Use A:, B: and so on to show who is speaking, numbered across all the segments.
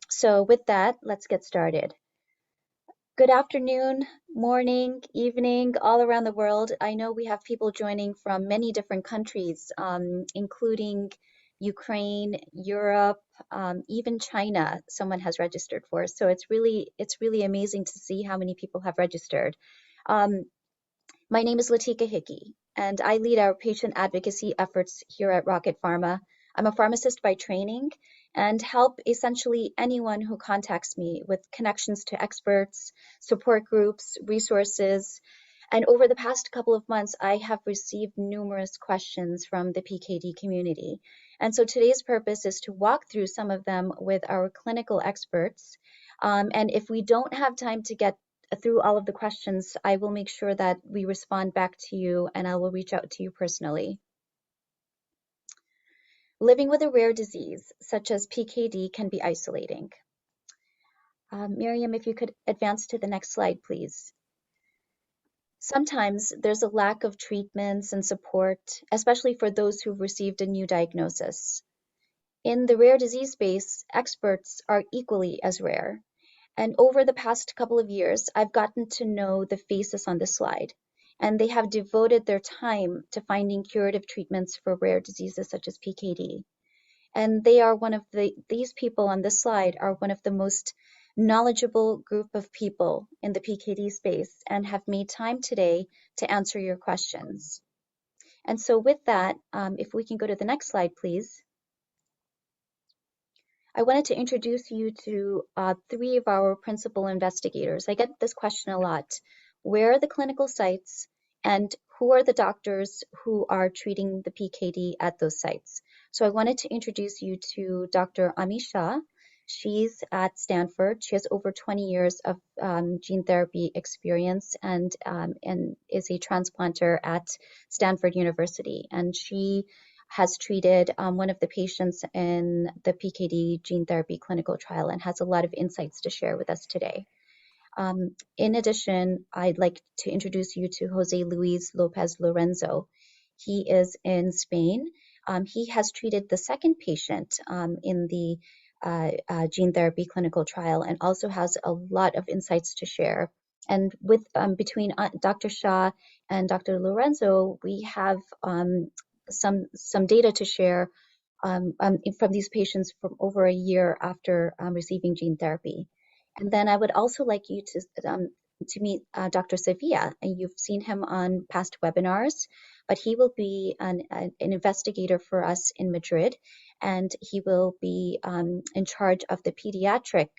A: So with that, let's get started. Good afternoon, morning, evening, all around the world. I know we have people joining from many different countries, including Ukraine, Europe, even China. Someone has registered for. So it's really amazing to see how many people have registered. My name is Latika Hickey, and I lead our patient advocacy efforts here at Rocket Pharma. I'm a pharmacist by training and help essentially anyone who contacts me with connections to experts, support groups, resources. And over the past couple of months, I have received numerous questions from the PKD community. And so today's purpose is to walk through some of them with our clinical experts. And if we don't have time to get through all of the questions, I will make sure that we respond back to you and I will reach out to you personally. Living with a rare disease, such as PKD, can be isolating. Miriam, if you could advance to the next slide, please. Sometimes there's a lack of treatments and support, especially for those who've received a new diagnosis. In the rare disease space, experts are equally as rare. And over the past couple of years, I've gotten to know the faces on this slide, and they have devoted their time to finding curative treatments for rare diseases such as PKD. And they are these people on this slide are one of the most knowledgeable group of people in the PKD space and have made time today to answer your questions. And so with that, if we can go to the next slide, please. I wanted to introduce you to three of our principal investigators. I get this question a lot. Where are the clinical sites and who are the doctors who are treating the PKD at those sites? So I wanted to introduce you to Dr. Ami Shah. She's at Stanford. She has over 20 years of gene therapy experience and is a transplanter at Stanford University. And she has treated one of the patients in the PKD gene therapy clinical trial and has a lot of insights to share with us today. In addition, I'd like to introduce you to Jose Luis Lopez Lorenzo. He is in Spain. He has treated the second patient in the gene therapy clinical trial and also has a lot of insights to share. And with between Dr. Shah and Dr. Lorenzo, we have some data to share from these patients from over a year after receiving gene therapy. And then I would also like you to meet Dr. Sevilla. And you've seen him on past webinars, but he will be an investigator for us in Madrid, and he will be in charge of the pediatric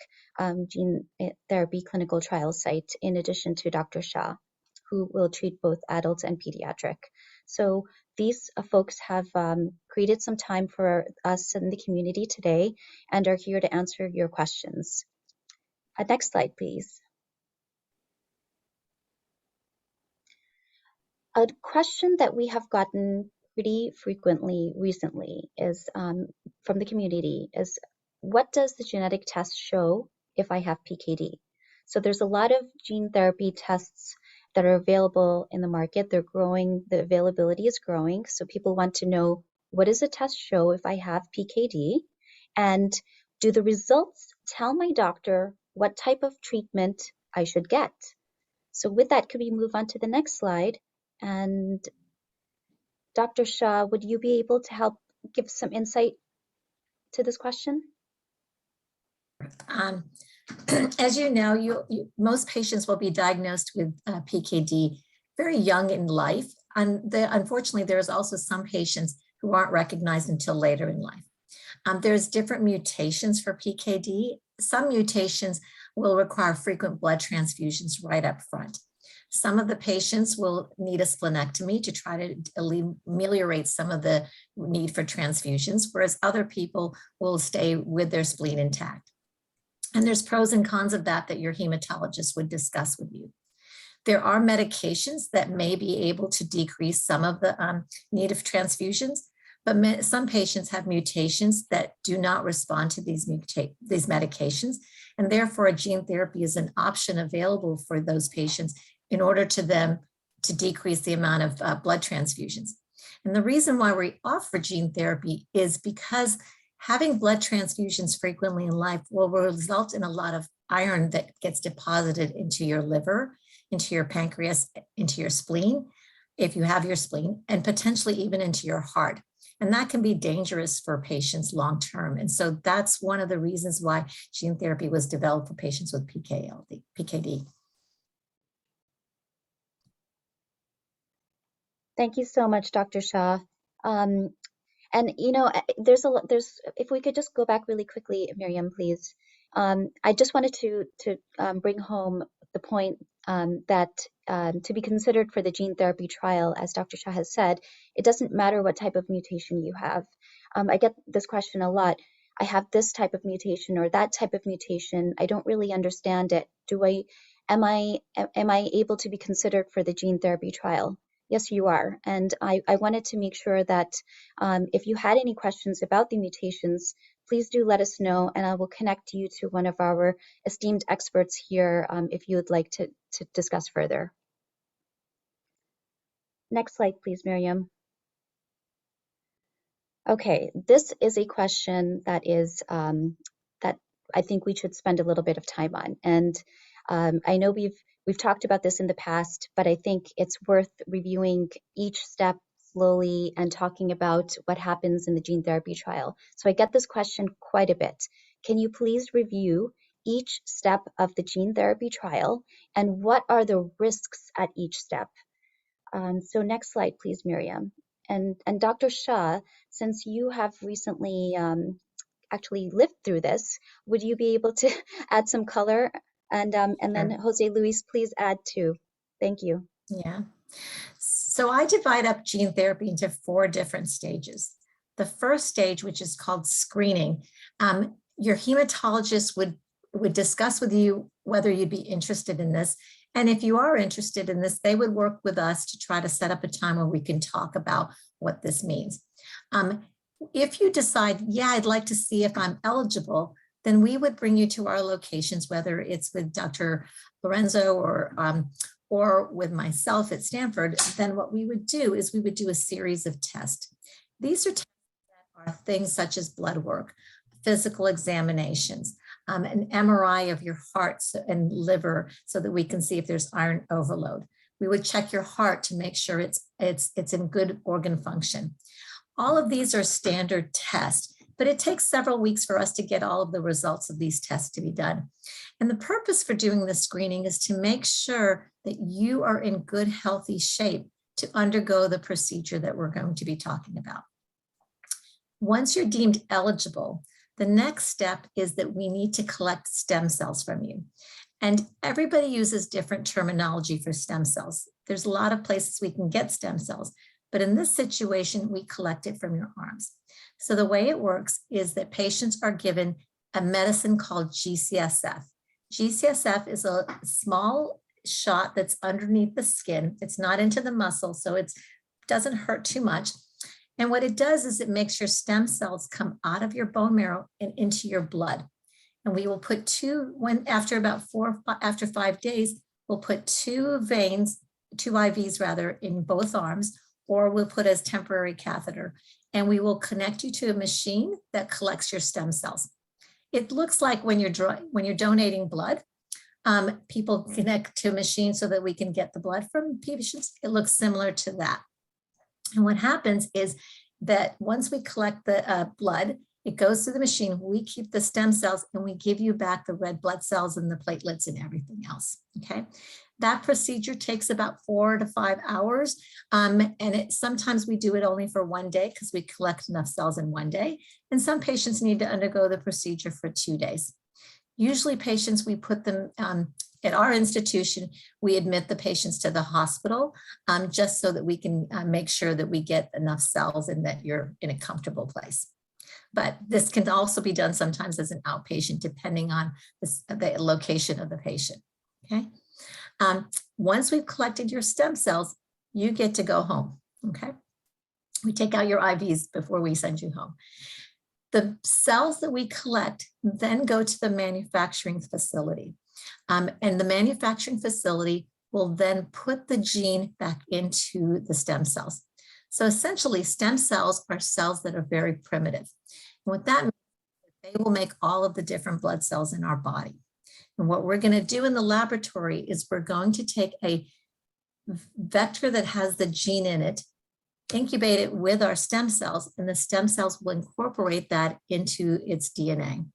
A: gene therapy clinical trial site, in addition to Dr. Shah, who will treat both adults and pediatric. So these folks have created some time for us in the community today and are here to answer your questions. Next slide, please. A question that we have gotten pretty frequently recently is from the community is, what does the genetic test show if I have PKD? So there's a lot of gene therapy tests that are available in the market. They're growing, the availability is growing. So people want to know, what does the test show if I have PKD? And do the results tell my doctor what type of treatment I should get? So with that, could we move on to the next slide? And Dr. Shah, would you be able to help give some insight to this question?
B: As you know, most patients will be diagnosed with PKD very young in life. And unfortunately, there's also some patients who aren't recognized until later in life. There's different mutations for PKD. Some mutations will require frequent blood transfusions right up front. Some of the patients will need a splenectomy to try to ameliorate some of the need for transfusions, whereas other people will stay with their spleen intact. And there's pros and cons of that your hematologist would discuss with you. There are medications that may be able to decrease some of the need of transfusions, but some patients have mutations that do not respond to these medications, and therefore a gene therapy is an option available for those patients in order to them to decrease the amount of blood transfusions. And the reason why we offer gene therapy is because Having blood transfusions frequently in life will result in a lot of iron that gets deposited into your liver, into your pancreas, into your spleen, if you have your spleen, and potentially even into your heart. And that can be dangerous for patients long term. And so that's one of the reasons why gene therapy was developed for patients with PKD.
A: Thank you so much, Dr. Shah. And if we could just go back really quickly, Miriam, please. I just wanted to bring home the point that to be considered for the gene therapy trial, as Dr. Shah has said, it doesn't matter what type of mutation you have. I get this question a lot. I have this type of mutation or that type of mutation. I don't really understand it. Am I able to be considered for the gene therapy trial? Yes, you are. And I wanted to make sure that if you had any questions about the mutations, please do let us know, and I will connect you to one of our esteemed experts here if you would like to discuss further. Next slide, please, Miriam. Okay, this is a question that that I think we should spend a little bit of time on. And I know we've talked about this in the past, but I think it's worth reviewing each step slowly and talking about what happens in the gene therapy trial. So I get this question quite a bit. Can you please review each step of the gene therapy trial and what are the risks at each step? So next slide, please, Miriam. And Dr. Shah, since you have recently actually lived through this, would you be able to add some color? And then Jose Luis, please add too. Thank you.
B: Yeah. So I divide up gene therapy into 4 different stages. The first stage, which is called screening, your hematologist would discuss with you whether you'd be interested in this. And if you are interested in this, they would work with us to try to set up a time where we can talk about what this means. If you decide, yeah, I'd like to see if I'm eligible, then we would bring you to our locations, whether it's with Dr. Lorenzo or with myself at Stanford. Then what we would do is we would do a series of tests. These are tests that are things such as blood work, physical examinations, an MRI of your heart and liver so that we can see if there's iron overload. We would check your heart to make sure it's in good organ function. All of these are standard tests, but it takes several weeks for us to get all of the results of these tests to be done. And the purpose for doing the screening is to make sure that you are in good, healthy shape to undergo the procedure that we're going to be talking about. Once you're deemed eligible, the next step is that we need to collect stem cells from you. And everybody uses different terminology for stem cells. There's a lot of places we can get stem cells, but in this situation, we collect it from your arms. So the way it works is that patients are given a medicine called GCSF. GCSF is a small shot that's underneath the skin. It's not into the muscle, so it doesn't hurt too much. And what it does is it makes your stem cells come out of your bone marrow and into your blood. And we will put after 5 days, we'll put 2 IVs rather, in both arms, or we'll put as temporary catheter. And we will connect you to a machine that collects your stem cells. It looks like when you're donating blood, people connect to a machine so that we can get the blood from patients. It looks similar to that. And what happens is that once we collect the blood, it goes to the machine, we keep the stem cells, and we give you back the red blood cells and the platelets and everything else, okay? That procedure takes about 4 to 5 hours. And sometimes we do it only for 1 day because we collect enough cells in 1 day. And some patients need to undergo the procedure for 2 days. Usually patients, we put them at our institution, we admit the patients to the hospital just so that we can make sure that we get enough cells and that you're in a comfortable place. But this can also be done sometimes as an outpatient, depending on the location of the patient, okay? Once we've collected your stem cells, you get to go home, okay? We take out your IVs before we send you home. The cells that we collect then go to the manufacturing facility. And the manufacturing facility will then put the gene back into the stem cells. So essentially, stem cells are cells that are very primitive. And what that means They will make all of the different blood cells in our body. And what we're going to do in the laboratory is we're going to take a vector that has the gene in it, incubate it with our stem cells, and the stem cells will incorporate that into its DNA.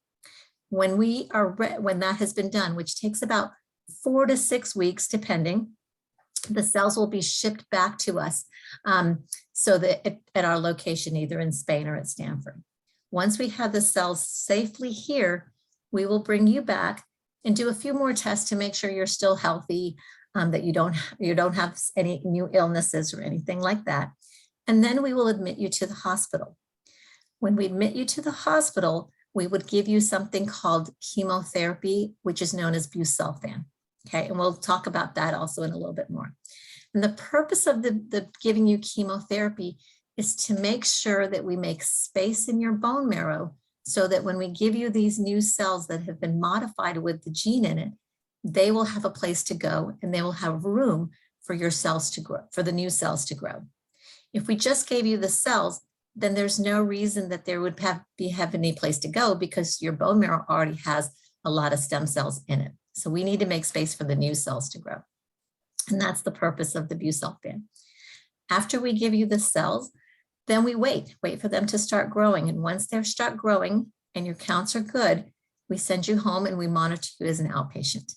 B: When that has been done, which takes about 4 to 6 weeks, depending, the cells will be shipped back to us so that at our location, either in Spain or at Stanford. Once we have the cells safely here, we will bring you back and do a few more tests to make sure you're still healthy, that you don't have any new illnesses or anything like that. And then we will admit you to the hospital. When we admit you to the hospital, we would give you something called chemotherapy, which is known as Busulfan. Okay, and we'll talk about that also in a little bit more. And the purpose of the giving you chemotherapy is to make sure that we make space in your bone marrow so that when we give you these new cells that have been modified with the gene in it, they will have a place to go and they will have room for your cells to grow, for the new cells to grow. If we just gave you the cells, then there's no reason that there would have any place to go because your bone marrow already has a lot of stem cells in it. So we need to make space for the new cells to grow. And that's the purpose of the Busulfan. After we give you the cells, then we wait for them to start growing. And once they start growing and your counts are good, we send you home and we monitor you as an outpatient.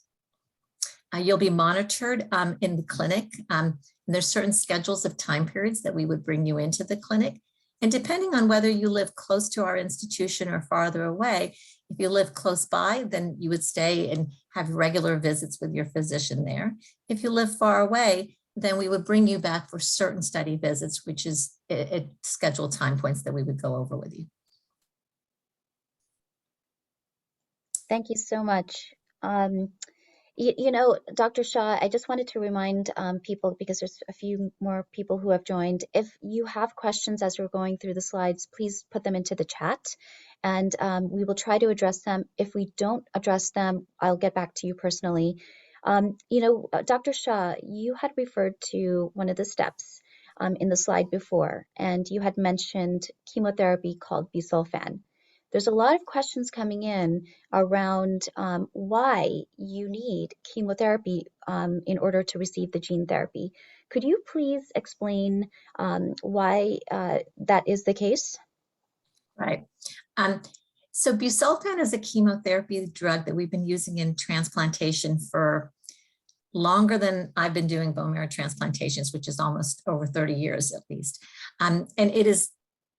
B: You'll be monitored in the clinic. And there's certain schedules of time periods that we would bring you into the clinic. And depending on whether you live close to our institution or farther away, if you live close by, then you would stay and have regular visits with your physician there. If you live far away, then we would bring you back for certain study visits, which is at scheduled time points that we would go over with you.
A: Thank you so much. Dr. Shah, I just wanted to remind people, because there's a few more people who have joined, if you have questions as we're going through the slides, please put them into the chat and we will try to address them. If we don't address them, I'll get back to you personally. Dr. Shah, you had referred to one of the steps in the slide before, and you had mentioned chemotherapy called Busulfan. There's a lot of questions coming in around why you need chemotherapy in order to receive the gene therapy. Could you please explain why that is the case?
B: Right. So Busulfan is a chemotherapy drug that we've been using in transplantation for longer than I've been doing bone marrow transplantations, which is almost over 30 years at least. And it has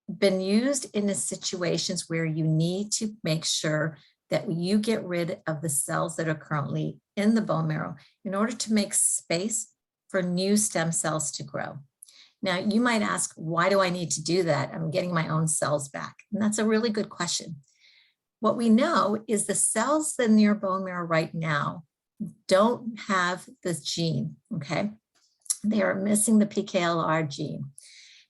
B: been used in the situations where you need to make sure that you get rid of the cells that are currently in the bone marrow in order to make space for new stem cells to grow. Now, you might ask, why do I need to do that? I'm getting my own cells back. And that's a really good question. What we know is the cells in your bone marrow right now don't have this gene, okay? They are missing the PKLR gene.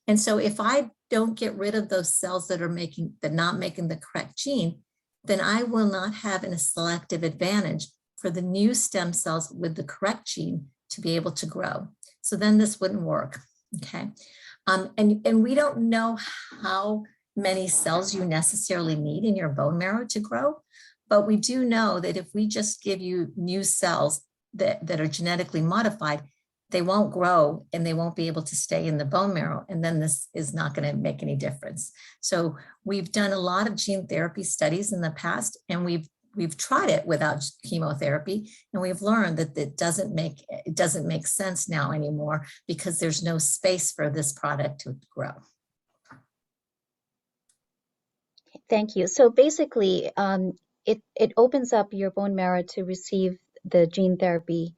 B: And so if I don't get rid of those cells that are not making the correct gene, then I will not have a selective advantage for the new stem cells with the correct gene to be able to grow. So then this wouldn't work, okay? And we don't know how many cells you necessarily need in your bone marrow to grow, but we do know that if we just give you new cells that are genetically modified, they won't grow and they won't be able to stay in the bone marrow. And then this is not going to make any difference. So we've done a lot of gene therapy studies in the past, and we've tried it without chemotherapy. And we've learned that it doesn't make sense now anymore because there's no space for this product to grow.
A: Thank you. So basically, it opens up your bone marrow to receive the gene therapy,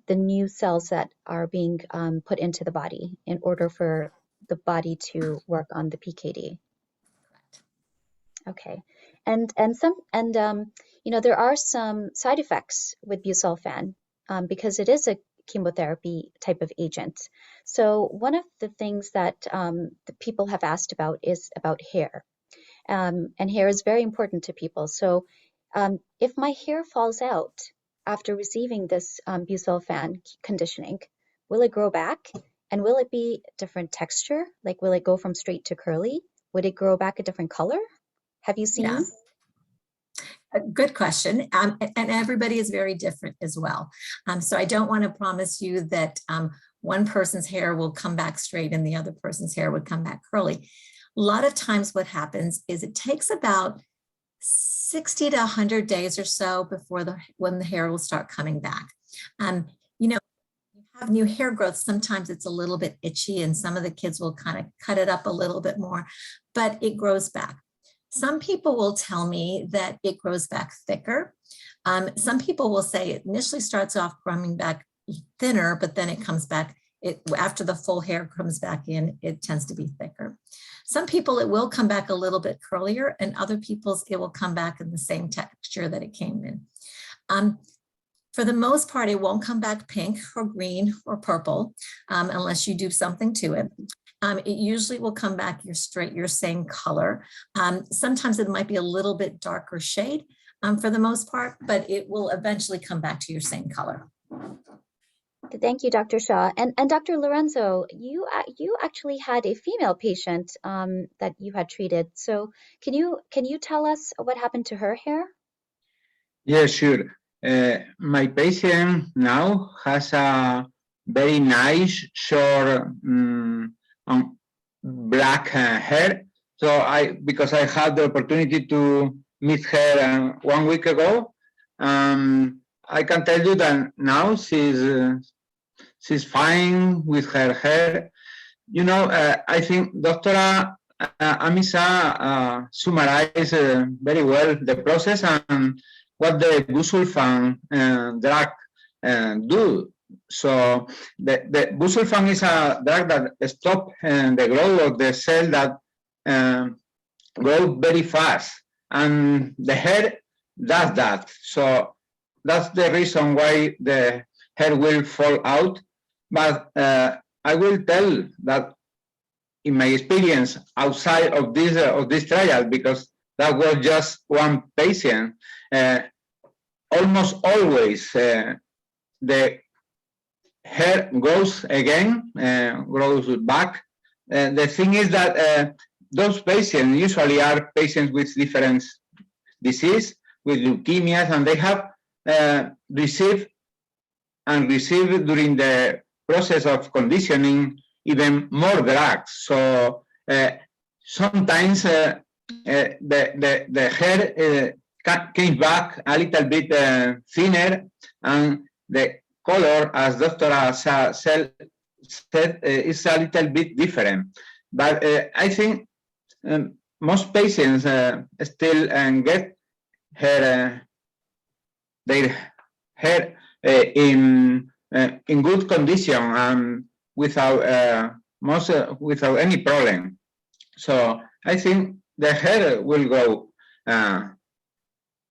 A: the new cells that are being put into the body in order for the body to work on the PKD.
B: Correct.
A: Okay, and there are some side effects with Busulfan because it is a chemotherapy type of agent. So one of the things that the people have asked about is about hair, and hair is very important to people. So if my hair falls out after receiving this Busulfan conditioning, will it grow back? And will it be different texture? Like, will it go from straight to curly? Would it grow back a different color? Have you seen?
B: Yeah. A good question. And everybody is very different as well. So I don't want to promise you that one person's hair will come back straight and the other person's hair would come back curly. A lot of times what happens is it takes about 60 to 100 days or so before when the hair will start coming back. You know, you have new hair growth, sometimes it's a little bit itchy and some of the kids will kind of cut it up a little bit more, but it grows back. Some people will tell me that it grows back thicker. Some people will say it initially starts off growing back thinner, but then it comes back, after the full hair comes back in, it tends to be thicker. Some people, it will come back a little bit curlier, and other people's, it will come back in the same texture that it came in. For the most part, it won't come back pink or green or purple unless you do something to it. It usually will come back your same color. Sometimes it might be a little bit darker shade for the most part, but it will eventually come back to your same color.
A: Thank you, Dr. Shaw. And Dr. Lorenzo, you actually had a female patient that you had treated. So can you tell us what happened to her hair?
C: Yeah, sure. My patient now has a very nice short black hair. So because I had the opportunity to meet her 1 week ago, I can tell you that now she's fine with her hair. You know, I think Dr. Amisa summarized very well the process and what the Busulfan drug do. So the Busulfan is a drug that stops the growth of the cell that grow very fast, and the hair does that. So that's the reason why the hair will fall out. But I will tell that in my experience outside of this trial, because that was just one patient, almost always the hair grows again, grows back. The thing is that those patients usually are patients with different disease, with leukemias, and they have received during the process of conditioning even more drugs. So sometimes the hair came back a little bit thinner, and the color, as Dr. said, is a little bit different. But I think most patients still get their hair in good condition and without any problem. So I think the hair will go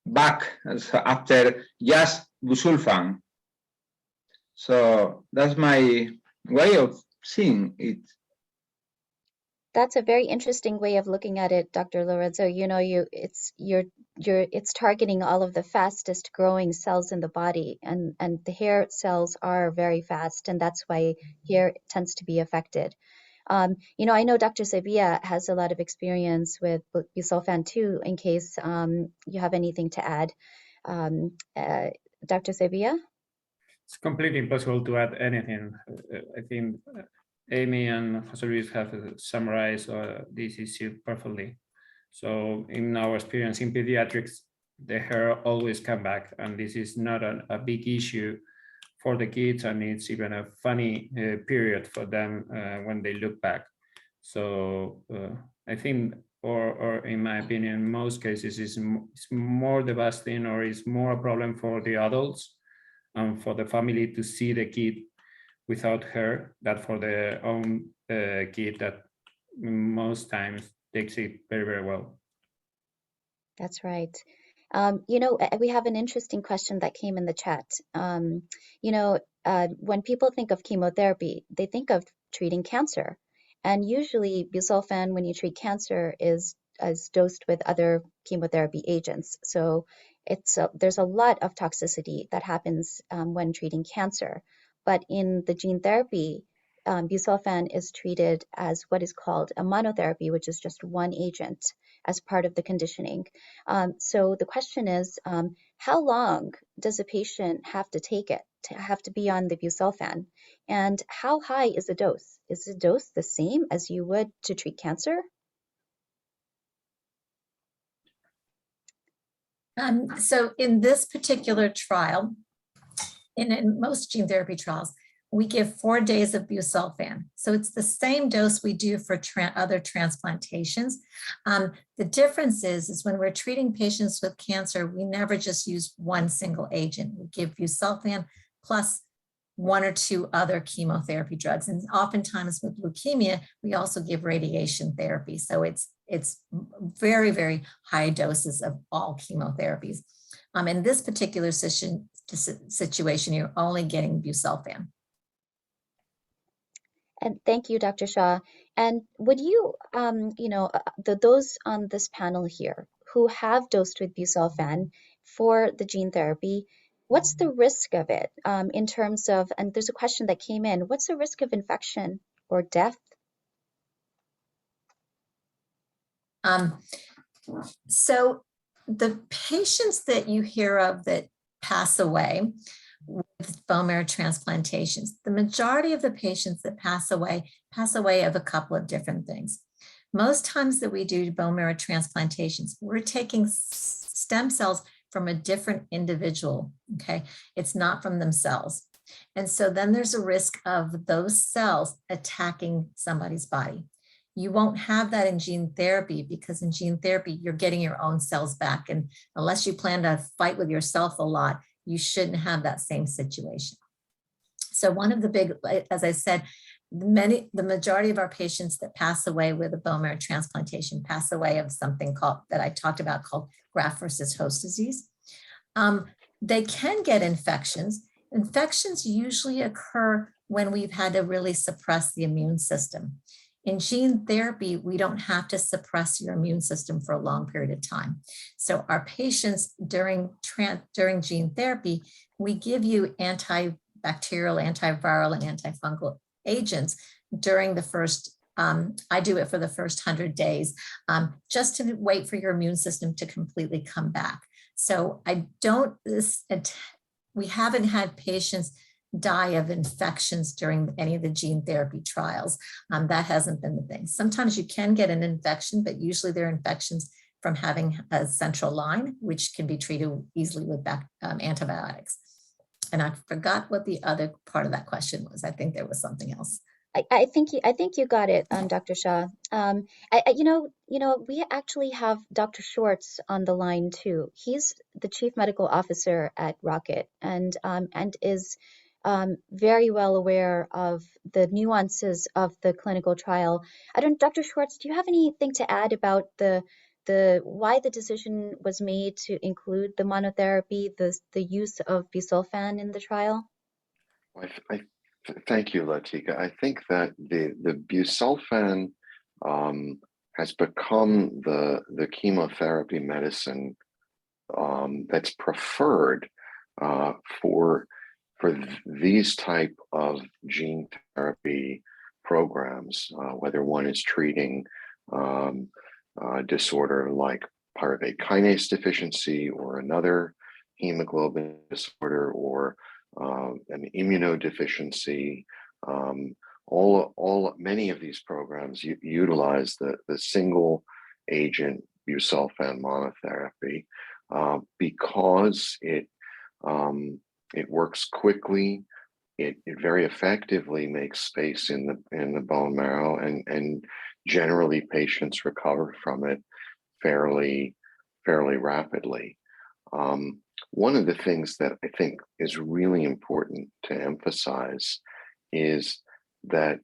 C: back after just Busulfan. So that's my way of seeing it.
A: That's a very interesting way of looking at it, Dr. Lorenzo. You know, it's targeting all of the fastest growing cells in the body, and the hair cells are very fast, and that's why hair tends to be affected. You know, I know Dr. Sevilla has a lot of experience with Busulfan too, in case you have anything to add. Dr. Sevilla?
D: It's completely impossible to add anything. I think Amy and Jose Luis have summarized this issue perfectly. So in our experience in pediatrics, the hair always come back, and this is not a big issue for the kids, and it's even a funny period for them when they look back. So I think, or in my opinion, in most cases, it's more devastating, or it's more a problem for the adults and for the family to see the kid without hair, that for their own kid that most times takes it very, very well.
A: That's right. You know, we have an interesting question that came in the chat. You know, when people think of chemotherapy, they think of treating cancer. And usually Busulfan, when you treat cancer, is dosed with other chemotherapy agents. So there's a lot of toxicity that happens when treating cancer. But in the gene therapy busulfan is treated as what is called a monotherapy, which is just one agent as part of the conditioning. So the question is, how long does a patient have to take it, to have to be on the busulfan? And how high is the dose? Is the dose the same as you would to treat cancer?
B: So in this particular trial, in most gene therapy trials, we give 4 days of busulfan. So it's the same dose we do for other transplantations. The difference is when we're treating patients with cancer, we never just use one single agent. We give busulfan plus 1 or 2 other chemotherapy drugs. And oftentimes with leukemia, we also give radiation therapy. So it's very, very high doses of all chemotherapies. In this particular situation, you're only getting busulfan.
A: And thank you, Dr. Shah. And would you, those on this panel here who have dosed with busulfan for the gene therapy, what's the risk of it in terms of, and there's a question that came in, what's the risk of infection or death?
B: So the patients that you hear of that pass away with bone marrow transplantations, the majority of the patients that pass away of a couple of different things. Most times that we do bone marrow transplantations, we're taking stem cells from a different individual, okay? It's not from themselves. And so then there's a risk of those cells attacking somebody's body. You won't have that in gene therapy because in gene therapy, you're getting your own cells back. And unless you plan to fight with yourself a lot, you shouldn't have that same situation. So one of the big, as I said, the majority of our patients that pass away with a bone marrow transplantation pass away of something that I talked about called graft versus host disease. They can get infections. Infections usually occur when we've had to really suppress the immune system. In gene therapy, we don't have to suppress your immune system for a long period of time. So our patients during gene therapy, we give you antibacterial, antiviral, and antifungal agents during the first, I do it for the first 100 days, just to wait for your immune system to completely come back. So we haven't had patients die of infections during any of the gene therapy trials. That hasn't been the thing. Sometimes you can get an infection, but usually they're infections from having a central line, which can be treated easily with antibiotics. And I forgot what the other part of that question was. I think there was something else.
A: I think you got it, Dr. Shah. We actually have Dr. Schwartz on the line too. He's the Chief Medical Officer at Rocket and is very well aware of the nuances of the clinical trial. Dr. Schwartz, do you have anything to add about why the decision was made to include the monotherapy, the use of busulfan in the trial?
E: Thank you, Latika. I think that the busulfan has become the chemotherapy medicine that's preferred for these type of gene therapy programs, whether one is treating a disorder like pyruvate kinase deficiency or another hemoglobin disorder or an immunodeficiency. Many of these programs utilize the single agent busulfan monotherapy because it works quickly. It very effectively makes space in the bone marrow, and generally patients recover from it fairly rapidly. One of the things that I think is really important to emphasize is that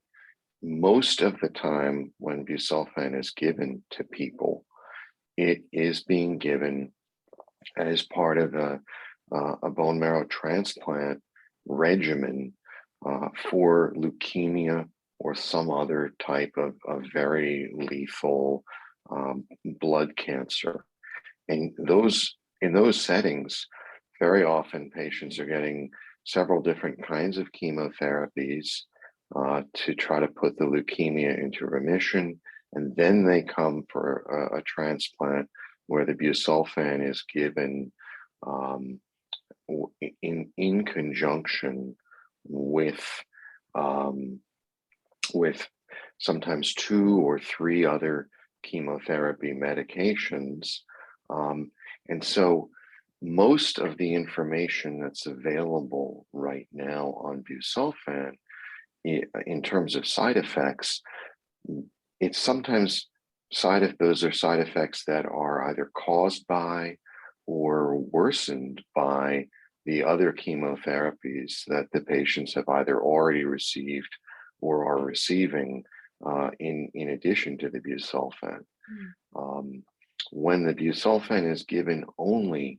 E: most of the time when busulfan is given to people, it is being given as part of a bone marrow transplant regimen for leukemia or some other type of very lethal blood cancer. And in those settings, very often patients are getting several different kinds of chemotherapies to try to put the leukemia into remission, and then they come for a transplant where the busulfan is given in conjunction with with sometimes 2 or 3 other chemotherapy medications. And so most of the information that's available right now on busulfan in terms of side effects, it's sometimes those are side effects that are either caused by or worsened by the other chemotherapies that the patients have either already received or are receiving in addition to the busulfan. When the busulfan is given only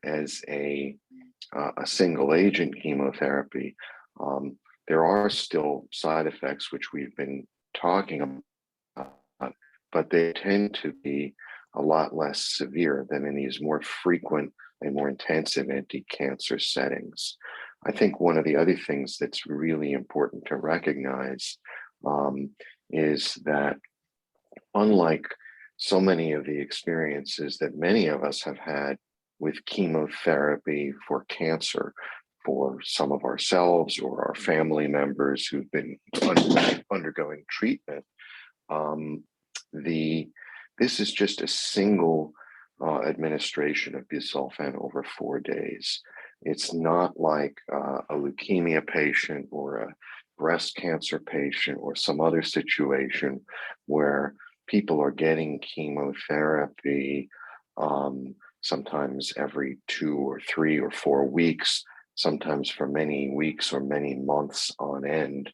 E: as a single agent chemotherapy, there are still side effects which we've been talking about, but they tend to be a lot less severe than in these more frequent and more intensive anti-cancer settings. I think one of the other things that's really important to recognize is that unlike so many of the experiences that many of us have had with chemotherapy for cancer, for some of ourselves or our family members who've been undergoing treatment, this is just a single administration of busulfan over 4 days. It's not like a leukemia patient or a breast cancer patient or some other situation where people are getting chemotherapy sometimes every 2 or 3 or 4 weeks, sometimes for many weeks or many months on end,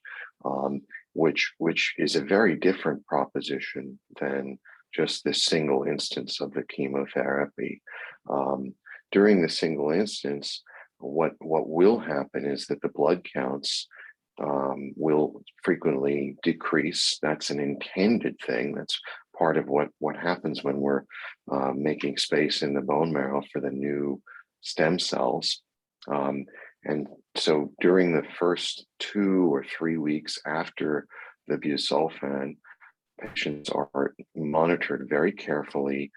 E: which is a very different proposition than just this single instance of the chemotherapy. During the single instance, what will happen is that the blood counts will frequently decrease. That's an intended thing. That's part of what happens when we're making space in the bone marrow for the new stem cells. And so during the first 2 or 3 weeks after the busulfan, patients are monitored very carefully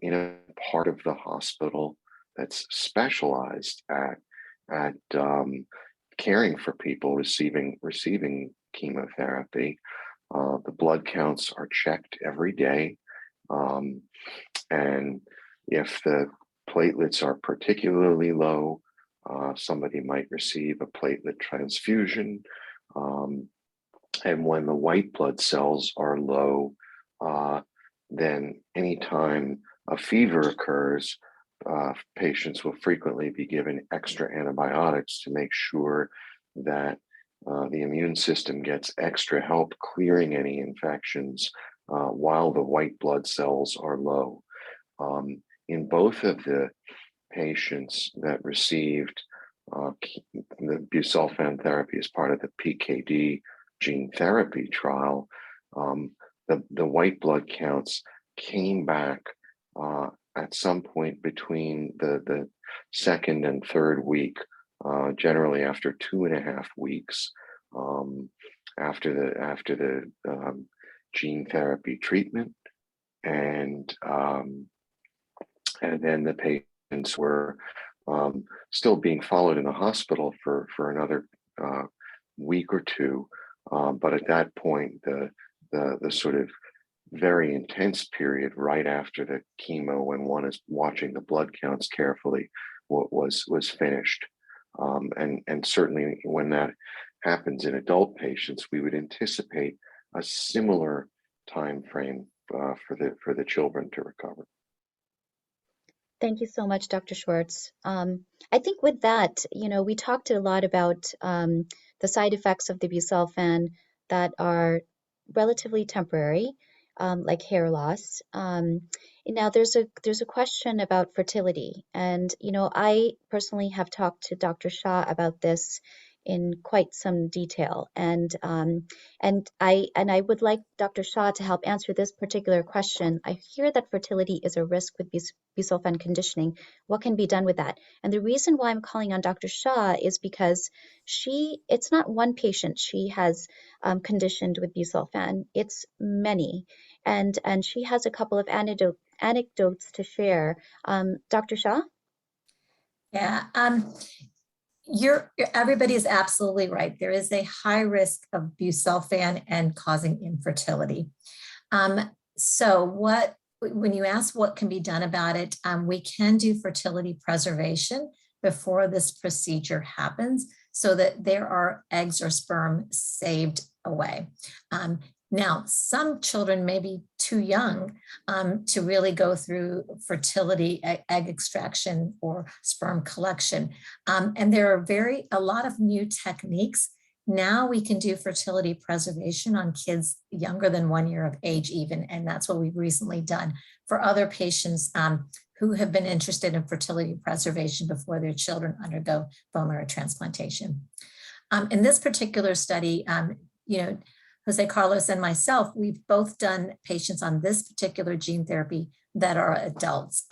E: in a part of the hospital that's specialized at caring for people receiving chemotherapy. The blood counts are checked every day, and if the platelets are particularly low, somebody might receive a platelet transfusion. And when the white blood cells are low, then anytime a fever occurs, patients will frequently be given extra antibiotics to make sure that the immune system gets extra help clearing any infections while the white blood cells are low. In both of the patients that received the busulfan therapy as part of the PKD gene therapy trial, the white blood counts came back at some point between the second and third week, generally after 2.5 weeks after the gene therapy treatment, and then the patients were still being followed in the hospital for another week or two, but at that point the sort of very intense period right after the chemo, when one is watching the blood counts carefully, was finished. And certainly when that happens in adult patients, we would anticipate a similar time frame for the children to recover.
A: Thank you so much, Dr. Schwartz. I think with that, we talked a lot about the side effects of the busulfan that are relatively temporary, like hair loss. Now, there's a question about fertility, and I personally have talked to Dr. Shah about this in quite some detail. And I would like Dr. Shah to help answer this particular question. I hear that fertility is a risk with busulfan conditioning. What can be done with that? And the reason why I'm calling on Dr. Shah is because it's not one patient she has conditioned with busulfan, it's many. And she has a couple of anecdotes to share. Dr. Shah?
B: Yeah, everybody is absolutely right. There is a high risk of busulfan and causing infertility. So when you ask what can be done about it, we can do fertility preservation before this procedure happens so that there are eggs or sperm saved away. Now, some children may be too young to really go through fertility, egg extraction, or sperm collection. And there are a lot of new techniques. Now we can do fertility preservation on kids younger than 1 year of age even, and that's what we've recently done for other patients who have been interested in fertility preservation before their children undergo bone marrow transplantation. In this particular study, Jose Carlos and myself, we've both done patients on this particular gene therapy that are adults.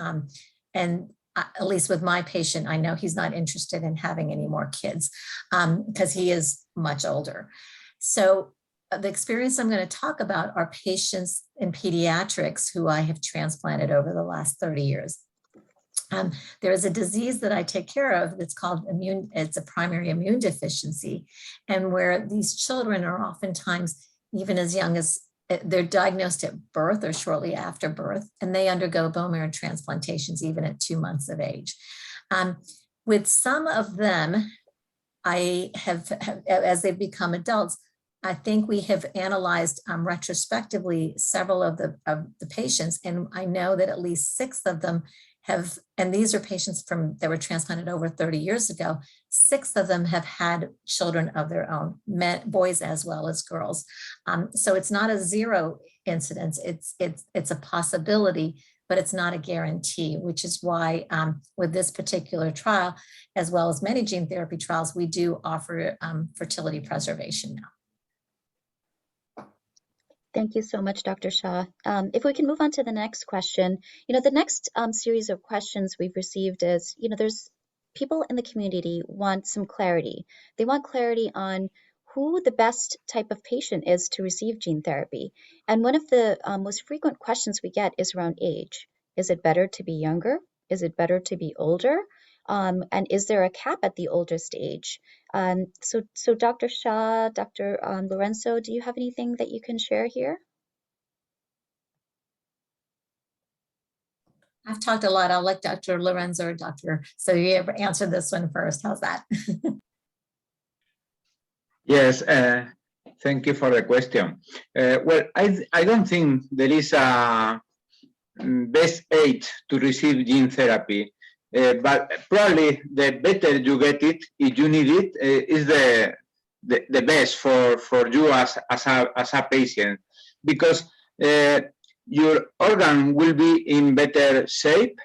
B: And at least with my patient, I know he's not interested in having any more kids because he is much older. So the experience I'm going to talk about are patients in pediatrics who I have transplanted over the last 30 years. There is a disease that I take care of that's called it's a primary immune deficiency, and where these children are oftentimes even as young as they're diagnosed at birth or shortly after birth, and they undergo bone marrow transplantations even at 2 months of age. With some of them, I have, as they've become adults, I think we have analyzed retrospectively several of the patients, and I know that at least 6 of them have, and these are patients that were transplanted over 30 years ago, 6 of them have had children of their own, boys as well as girls. So it's not a zero incidence, it's a possibility, but it's not a guarantee, which is why with this particular trial, as well as many gene therapy trials, we do offer fertility preservation now.
A: Thank you so much, Dr. Shah. If we can move on to the next question. The next series of questions we've received is, there's people in the community want some clarity. They want clarity on who the best type of patient is to receive gene therapy. And one of the most frequent questions we get is around age. Is it better to be younger? Is it better to be older? And is there a cap at the oldest age? So Dr. Shah, Dr. Lorenzo, do you have anything that you can share here?
B: I've talked a lot. I'll let Dr. Lorenzo or Dr. Soria answer this one first. How's that?
C: Yes, thank you for the question. Well, I don't think there is a best age to receive gene therapy. But probably the better you get it, if you need it, is the best for you as a patient, because your organ will be in better shape,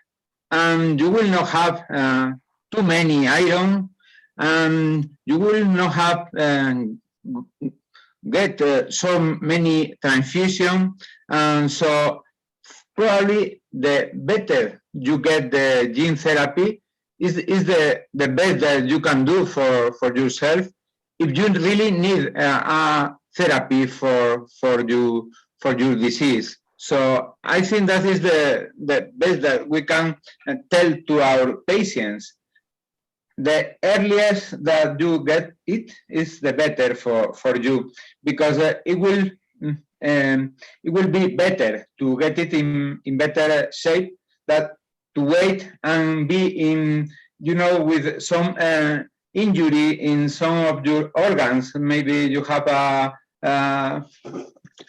C: and you will not have too many iron, and you will not have get so many transfusion, and so probably the better you get the gene therapy is the best that you can do for yourself if you really need a therapy for your disease. So I think that is the best that we can tell to our patients. The earliest that you get it is the better for you, because it will be better to get it in better shape than to wait and be in, with some injury in some of your organs. Maybe you have a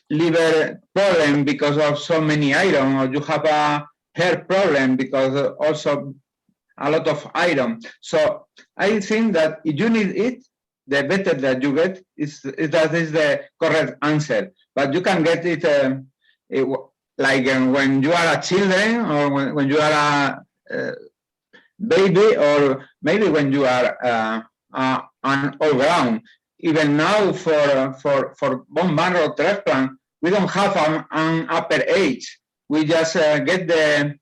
C: liver problem because of so many iron, or you have a hair problem because also a lot of iron. So I think that if you need it, the better that you get is the correct answer. But you can get it like when you are a children, or when you are a baby, or maybe when you are and all round. Even now, for bone marrow transplant, we don't have an upper age. We just get the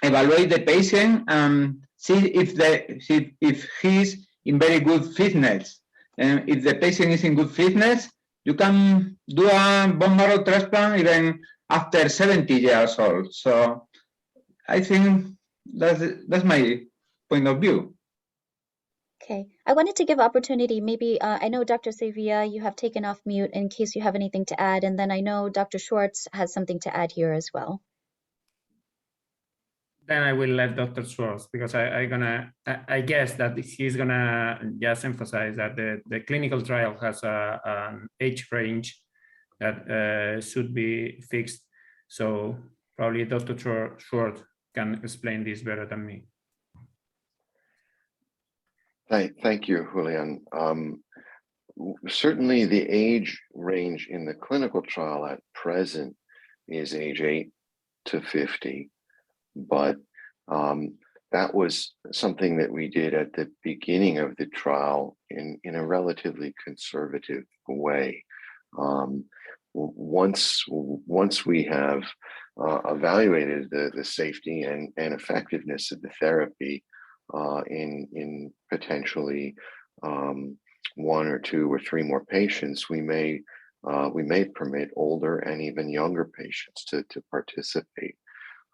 C: evaluate the patient and see if he's in very good fitness. And if the patient is in good fitness, you can do a bone marrow transplant even after 70 years old. So I think that's my point of view.
A: Okay, I wanted to give opportunity. Maybe I know Dr. Sevilla, you have taken off mute in case you have anything to add, and then I know Dr. Schwartz has something to add here as well.
D: Then I will let Dr. Schwartz, because I guess that he's gonna just emphasize that the clinical trial has an age range that should be fixed. So probably Dr. Schwartz can explain this better than me.
E: Thank you, Julian. Certainly the age range in the clinical trial at present is age 8 to 50, but that was something that we did at the beginning of the trial in a relatively conservative way. Once we have evaluated the safety and effectiveness of the therapy in potentially 1 or 2 or 3 more patients, we may permit older and even younger patients to participate.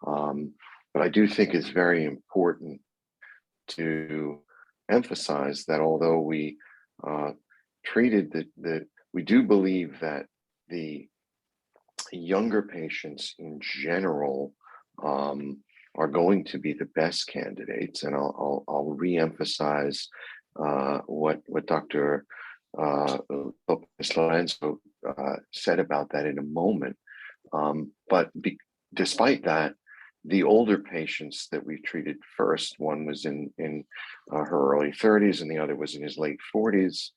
E: But I do think it's very important to emphasize that although we treated we do believe that the younger patients in general are going to be the best candidates, and I'll re-emphasize what Dr. Lopez-Lorenzo said about that in a moment. But despite that, the older patients that we treated first, one was in her early 30s and the other was in his late 40s,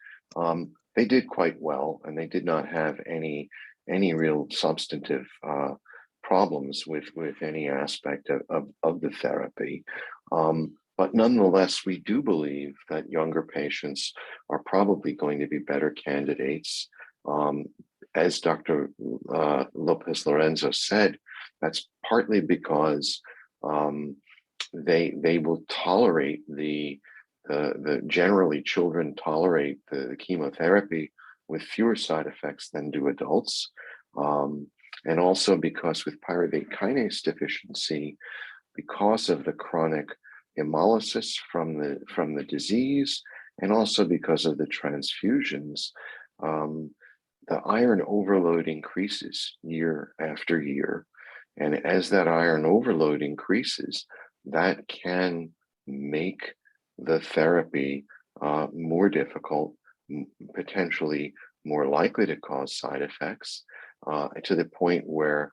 E: they did quite well, and they did not have any real substantive problems with any aspect of the therapy. But nonetheless, we do believe that younger patients are probably going to be better candidates. As Dr. Lopez-Lorenzo said, that's partly because they will tolerate the generally children tolerate the chemotherapy with fewer side effects than do adults. And also because with pyruvate kinase deficiency, because of the chronic hemolysis from the disease, and also because of the transfusions, the iron overload increases year after year. And as that iron overload increases, that can make the therapy more difficult, potentially more likely to cause side effects, to the point where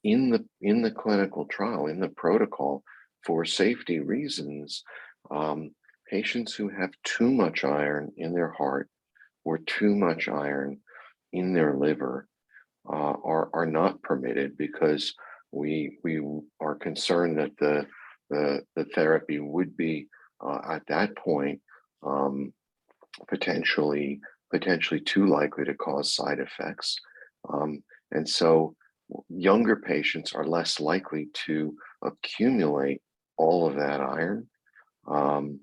E: in the clinical trial, in the protocol, for safety reasons, patients who have too much iron in their heart or too much iron in their liver are not permitted, because we are concerned that the therapy would be at that point potentially too likely to cause side effects. And so younger patients are less likely to accumulate all of that iron. And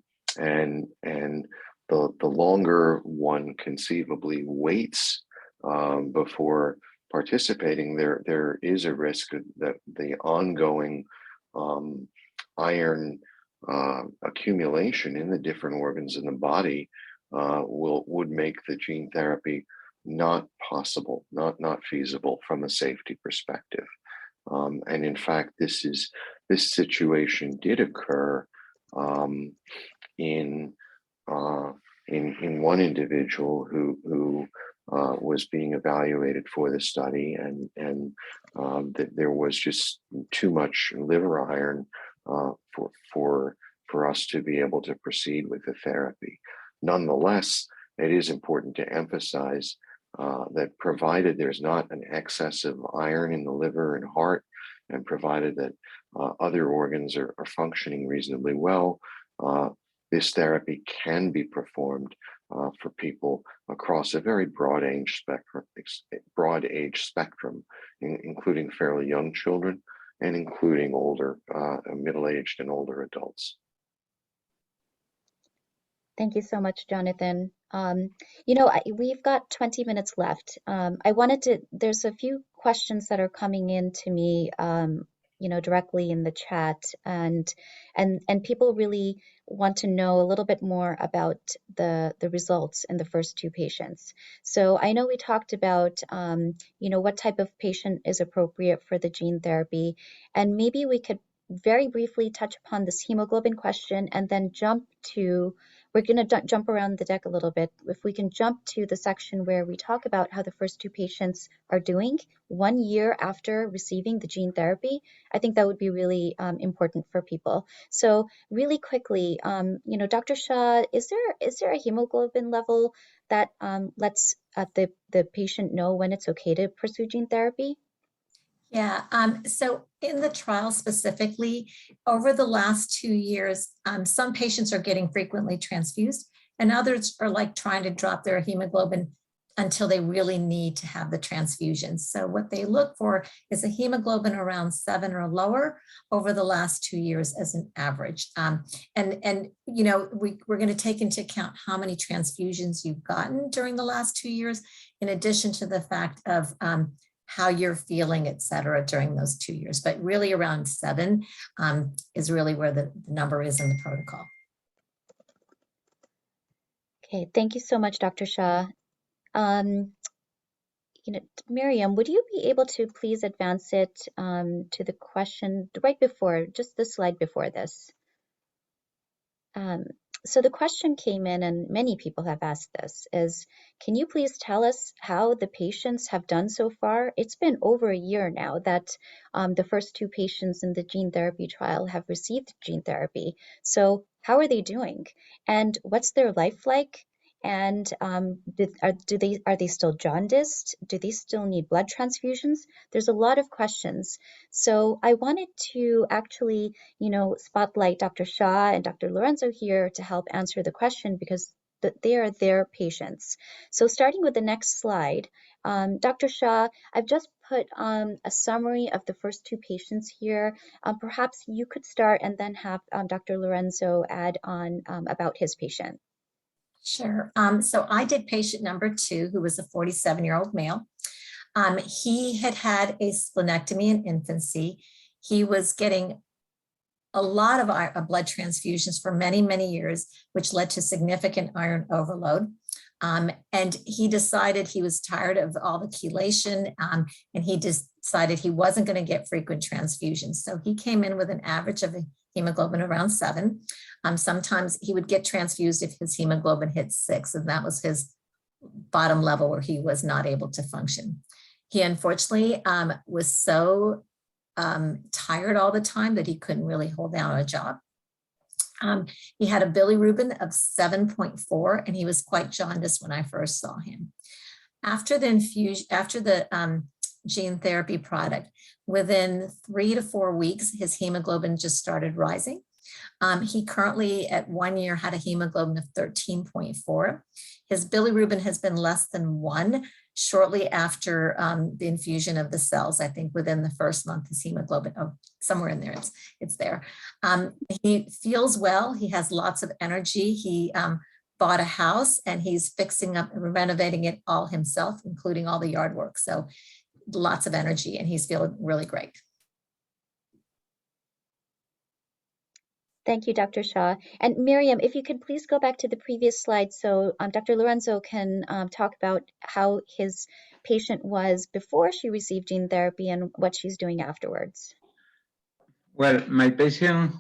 E: the longer one conceivably waits before participating, there is a risk that the ongoing iron accumulation in the different organs in the body would make the gene therapy not possible, not feasible from a safety perspective. And in fact, this situation did occur in one individual who was being evaluated for the study, and that there was just too much liver iron for us to be able to proceed with the therapy. Nonetheless, it is important to emphasize that provided there's not an excess of iron in the liver and heart, and provided that other organs are functioning reasonably well, this therapy can be performed for people across a very broad age spectrum, including fairly young children and including older, middle-aged and older adults.
A: Thank you so much, Jonathan. We've got 20 minutes left. There's a few questions that are coming in to me, directly in the chat, and people really want to know a little bit more about the results in the first two patients. So I know we talked about, what type of patient is appropriate for the gene therapy, and maybe we could very briefly touch upon this hemoglobin question and then we're going to jump around the deck a little bit. If we can jump to the section where we talk about how the first two patients are doing 1 year after receiving the gene therapy, I think that would be really important for people. So really quickly, Dr. Shah, is there a hemoglobin level that lets the patient know when it's okay to pursue gene therapy?
B: Yeah, so in the trial specifically, over the last 2 years, some patients are getting frequently transfused and others are like trying to drop their hemoglobin until they really need to have the transfusion. So what they look for is a hemoglobin around 7 or lower over the last 2 years as an average. We're going to take into account how many transfusions you've gotten during the last 2 years, in addition to the fact of how you're feeling, et cetera, during those 2 years. But really around 7 is really where the number is in the protocol.
A: Okay, thank you so much, Dr. Shah. Miriam, would you be able to please advance it to the question right before, just the slide before this? So the question came in, and many people have asked this, is can you please tell us how the patients have done so far? It's been over a year now that the first two patients in the gene therapy trial have received gene therapy. So how are they doing? And what's their life like? And are they still jaundiced? Do they still need blood transfusions? There's a lot of questions. So I wanted to actually, spotlight Dr. Shah and Dr. Lorenzo here to help answer the question because they are their patients. So starting with the next slide, Dr. Shah, I've just put a summary of the first two patients here. Perhaps you could start and then have Dr. Lorenzo add on about his patient.
B: Sure. So I did patient number 2, who was a 47-year-old male. He had had a splenectomy in infancy. He was getting a lot of blood transfusions for many, many years, which led to significant iron overload. And he decided he was tired of all the chelation, and he decided he wasn't going to get frequent transfusions. So he came in with an average of a hemoglobin around 7. Sometimes he would get transfused if his hemoglobin hit 6, and that was his bottom level where he was not able to function. He unfortunately was so tired all the time that he couldn't really hold down a job. He had a bilirubin of 7.4, and he was quite jaundiced when I first saw him. After the gene therapy product, within 3 to 4 weeks, his hemoglobin just started rising. He currently at 1 year had a hemoglobin of 13.4. His bilirubin has been less than 1 shortly after the infusion of the cells. I think within the first month, his hemoglobin, somewhere in there, it's there. He feels well. He has lots of energy. He bought a house and he's fixing up and renovating it all himself, including all the yard work. So lots of energy, and he's feeling really great.
A: Thank you, Dr. Shah. And Miriam, if you could please go back to the previous slide so Dr. Lorenzo can talk about how his patient was before she received gene therapy and what she's doing afterwards.
C: Well, my patient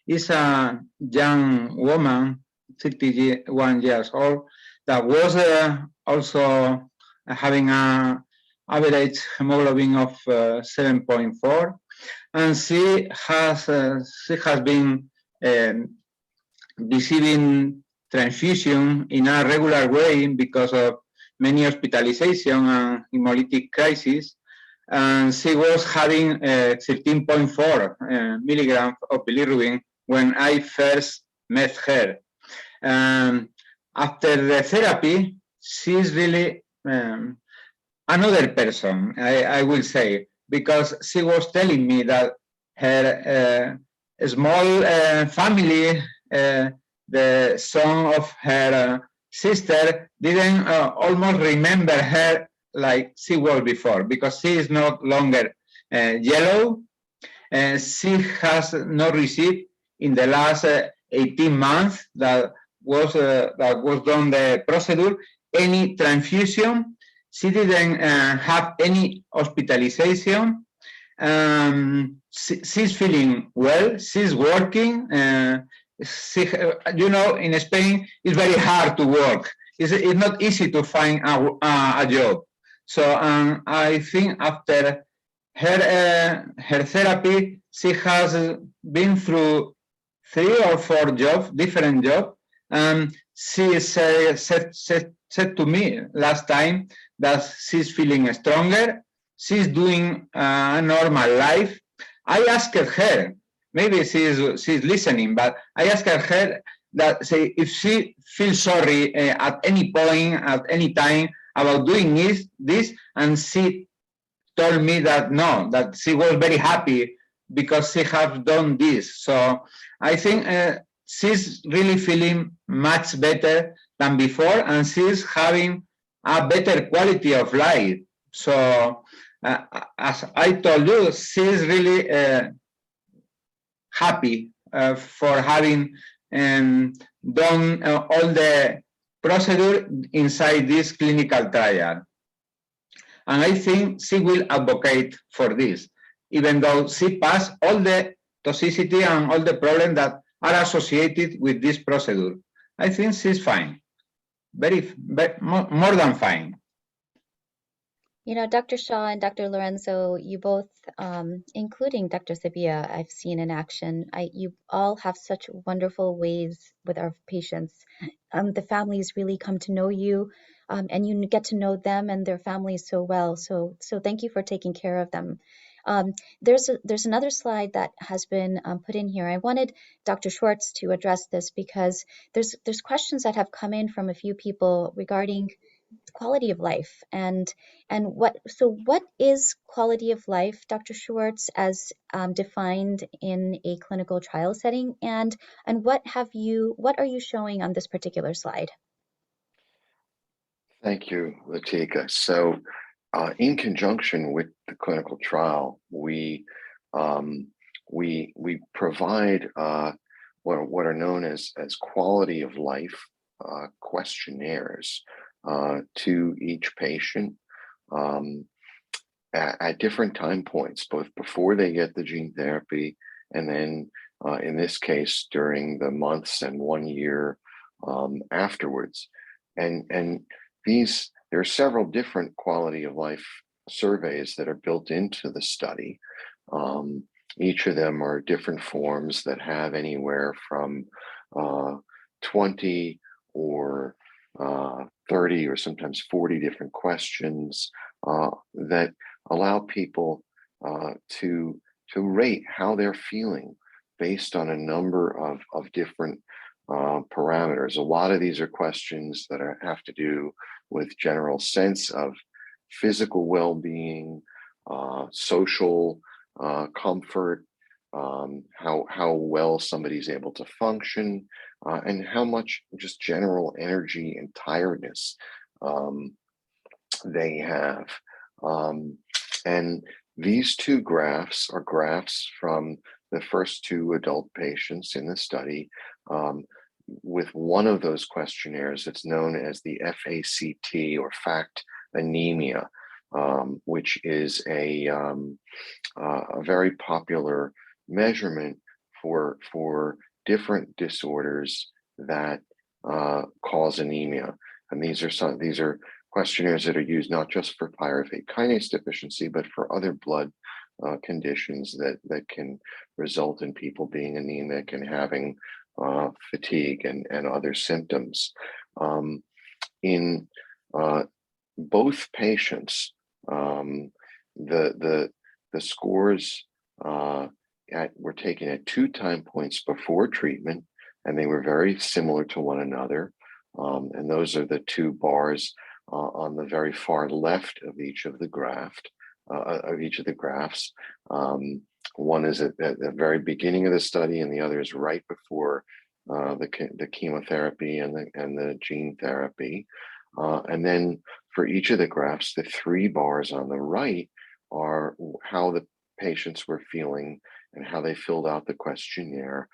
C: is a young woman, 61 years old, that was also having an average hemoglobin of 7.4. And she has been receiving transfusion in a regular way because of many hospitalization and hemolytic crisis. And she was having 13.4 milligrams of bilirubin when I first met her. After the therapy, she's really another person, I will say, because she was telling me that her small family, the son of her sister, didn't almost remember her like she was before, because she is no longer yellow. She has not received in the last 18 months that was done the procedure any transfusion. She didn't have any hospitalization. She's feeling well. She's working. In Spain, it's very hard to work. It's not easy to find a job. So I think after her therapy, she has been through 3 or 4 jobs, different jobs. She said to me last time that she's feeling stronger. She's doing a normal life. I asked her, maybe she's listening, but I asked her that if she feels sorry at any point, at any time about doing this, and she told me that no, that she was very happy because she has done this. So I think she's really feeling much better than before, and she's having a better quality of life. So as I told you, she's really happy for having done all the procedure inside this clinical trial. And I think she will advocate for this, even though she passed all the toxicity and all the problems that are associated with this procedure. I think she's fine, very more than fine.
A: You know, Dr. Shaw and Dr. Lorenzo, you both, including Dr. Sabia, I've seen in action. You all have such wonderful ways with our patients. The families really come to know you, and you get to know them and their families so well. So thank you for taking care of them. There's another slide that has been put in here. I wanted Dr. Schwartz to address this because there's questions that have come in from a few people regarding quality of life and what is quality of life, Dr. Schwartz, as defined in a clinical trial setting, and what are you showing on this particular slide?
E: Thank you, Latika. So in conjunction with the clinical trial, we provide what are known as quality of life questionnaires to each patient at different time points, both before they get the gene therapy and then in this case during the months and 1 year afterwards. And there are several different quality of life surveys that are built into the study. Each of them are different forms that have anywhere from 20 or 30 or sometimes 40 different questions that allow people to rate how they're feeling based on a number of different parameters. A lot of these are questions that have to do with general sense of physical well-being, social comfort, how well somebody's able to function, and how much just general energy and tiredness they have. And these 2 graphs are graphs from the first 2 adult patients in the study with one of those questionnaires that's known as the FACT, or FACT anemia, which is a very popular measurement for different disorders that cause anemia. And these are questionnaires that are used not just for pyruvate kinase deficiency, but for other blood conditions that can result in people being anemic and having fatigue and other symptoms. In both patients, the scores were taken at 2 time points before treatment and they were very similar to one another. And those are the two bars on the very far left of each of the graphs. One is at the very beginning of the study, and the other is right before the chemotherapy and the gene therapy. And then for each of the graphs, the three bars on the right are how the patients were feeling and how they filled out the questionnaire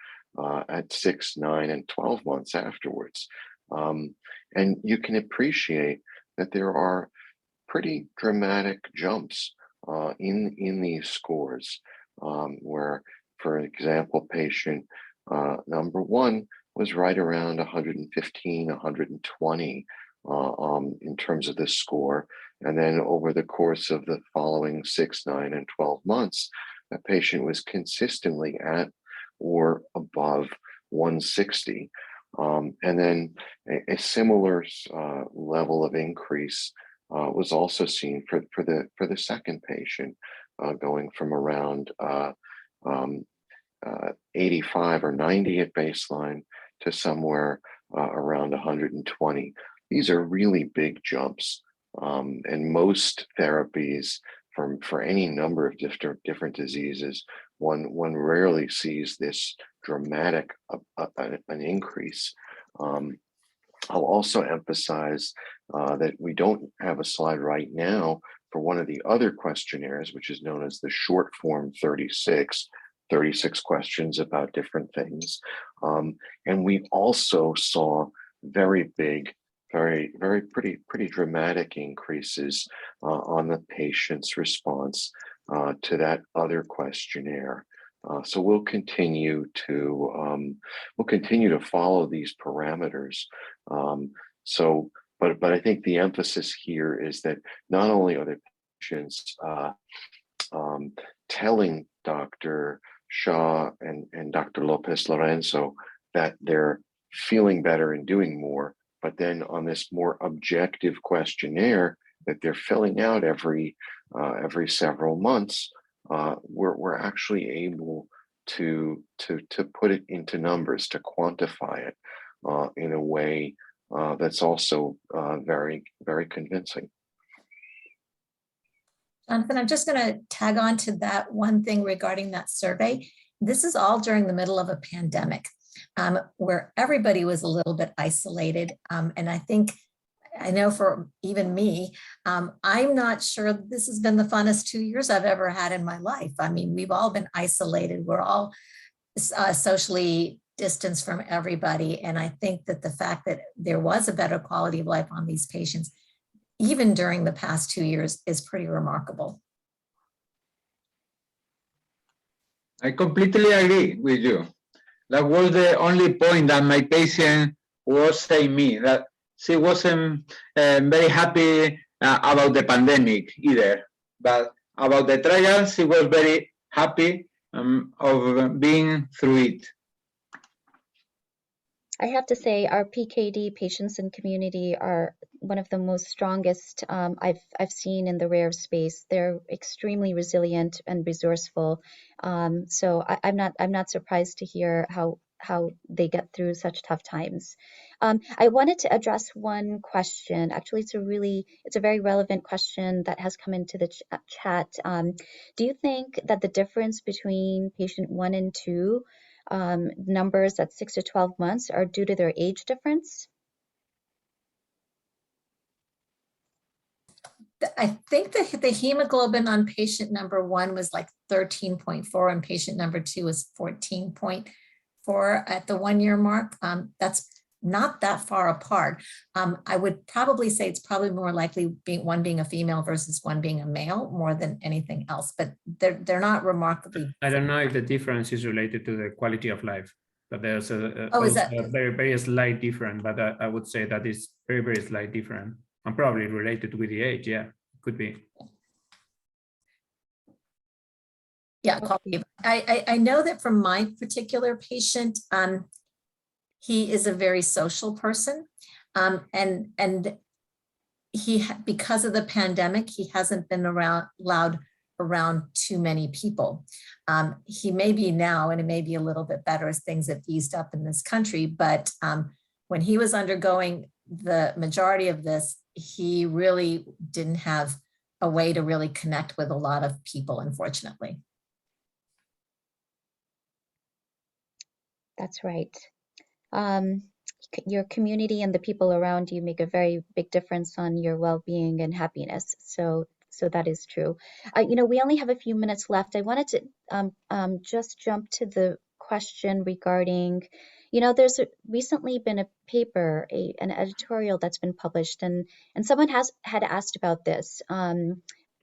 E: at 6, 9, and 12 months afterwards. And you can appreciate that there are pretty dramatic jumps in these scores, where, for example, patient number 1 was right around 115, 120 in terms of the score. And then over the course of the following 6, 9, and 12 months, that patient was consistently at or above 160. And then a similar level of increase was also seen for the second patient, going from around 85 or 90 at baseline to somewhere around 120. These are really big jumps, and most therapies for any number of different diseases, one rarely sees this dramatic an increase. I'll also emphasize that we don't have a slide right now for one of the other questionnaires, which is known as the short form 36 questions about different things. And we also saw very big, pretty dramatic increases on the patient's response to that other questionnaire. So we'll continue to follow these parameters. But I think the emphasis here is that not only are the patients telling Dr. Shaw and Dr. Lopez Lorenzo that they're feeling better and doing more, but then on this more objective questionnaire that they're filling out every several months, we're actually able to put it into numbers, to quantify it in a way that's also very, very convincing.
B: Jonathan, I'm just going to tag on to that one thing regarding that survey. This is all during the middle of a pandemic, where everybody was a little bit isolated. And I know for even me, I'm not sure this has been the funnest 2 years I've ever had in my life. I mean, we've all been isolated. We're all socially distanced from everybody. And I think that the fact that there was a better quality of life on these patients, even during the past 2 years, is pretty remarkable.
C: I completely agree with you. That was the only point that my patient was saying me, that she wasn't very happy about the pandemic either, but about the trial, she was very happy of being through it.
A: I have to say our PKD patients and community are one of the most strongest I've seen in the rare space. They're extremely resilient and resourceful. So I'm not surprised to hear how they get through such tough times. I wanted to address one question. Actually, it's a very relevant question that has come into the chat. Do you think that the difference between patient 1 and 2 numbers at 6 to 12 months are due to their age difference?
B: I think that the hemoglobin on patient number 1 was like 13.4 and patient number 2 was 14.4 at the 1 year mark. That's not that far apart. I would probably say it's probably more likely one being a female versus one being a male more than anything else, but they're not remarkably.
D: I don't know if the difference is related to the quality of life, but there's a very, very slight difference, but I would say that is very, very slight difference, and probably related with the age. Yeah, could be.
B: Yeah, I know that from my particular patient, he is a very social person, and he, because of the pandemic, he hasn't been allowed around too many people. He may be now, and it may be a little bit better as things have eased up in this country, but when he was undergoing the majority of this, he really didn't have a way to really connect with a lot of people, unfortunately.
A: That's right. Your community and the people around you make a very big difference on your well-being and happiness. So that is true. We only have a few minutes left. I wanted to just jump to the question regarding, there's recently been a paper, an editorial that's been published, and someone had asked about this. I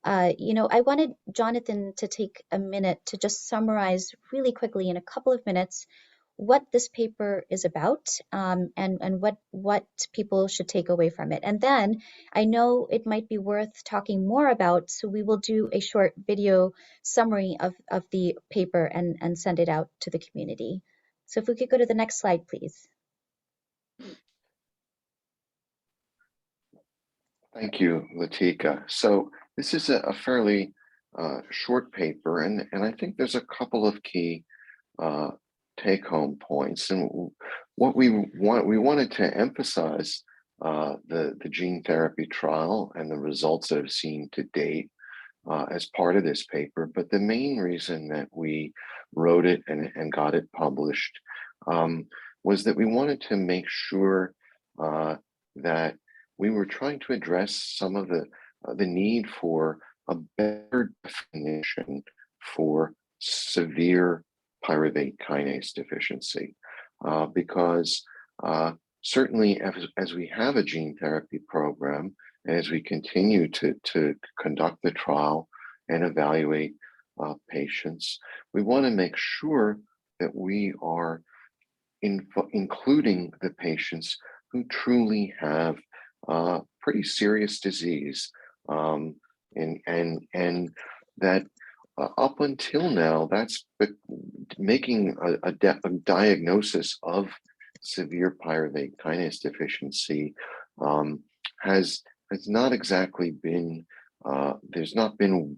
A: wanted Jonathan to take a minute to just summarize really quickly in a couple of minutes what this paper is about, and what people should take away from it. And then I know it might be worth talking more about, so we will do a short video summary of the paper and send it out to the community. So if we could go to the next slide, please.
E: Thank you, Latika. So this is a fairly short paper, and I think there's a couple of key take-home points. And what we wanted to emphasize the gene therapy trial and the results that I've seen to date as part of this paper. But the main reason that we wrote it and got it published was that we wanted to make sure that we were trying to address some of the need for a better definition for severe pyruvate kinase deficiency, because certainly as we have a gene therapy program, and as we continue to conduct the trial and evaluate patients, we want to make sure that we are including the patients who truly have pretty serious disease, and that up until now, that's making a diagnosis of severe pyruvate kinase deficiency has not exactly been, there's not been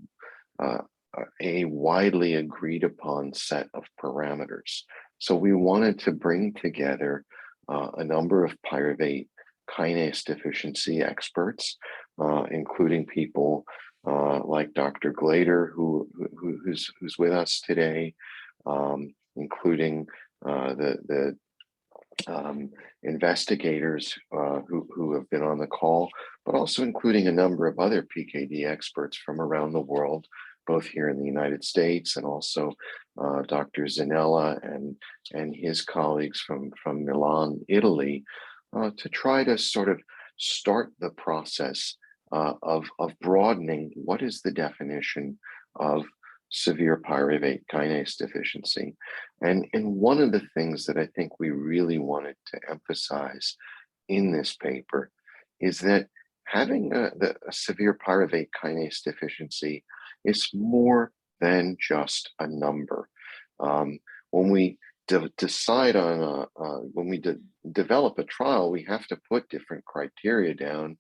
E: a widely agreed upon set of parameters. So we wanted to bring together a number of pyruvate kinase deficiency experts, including people like Dr. Glader, who's with us today, including the investigators who have been on the call, but also including a number of other PKD experts from around the world, both here in the United States and also Dr. Zanella and his colleagues from Milan, Italy, to try to sort of start the process of broadening what is the definition of severe pyruvate kinase deficiency. And one of the things that I think we really wanted to emphasize in this paper is that having a severe pyruvate kinase deficiency is more than just a number. When we decide on when we develop a trial, we have to put different criteria down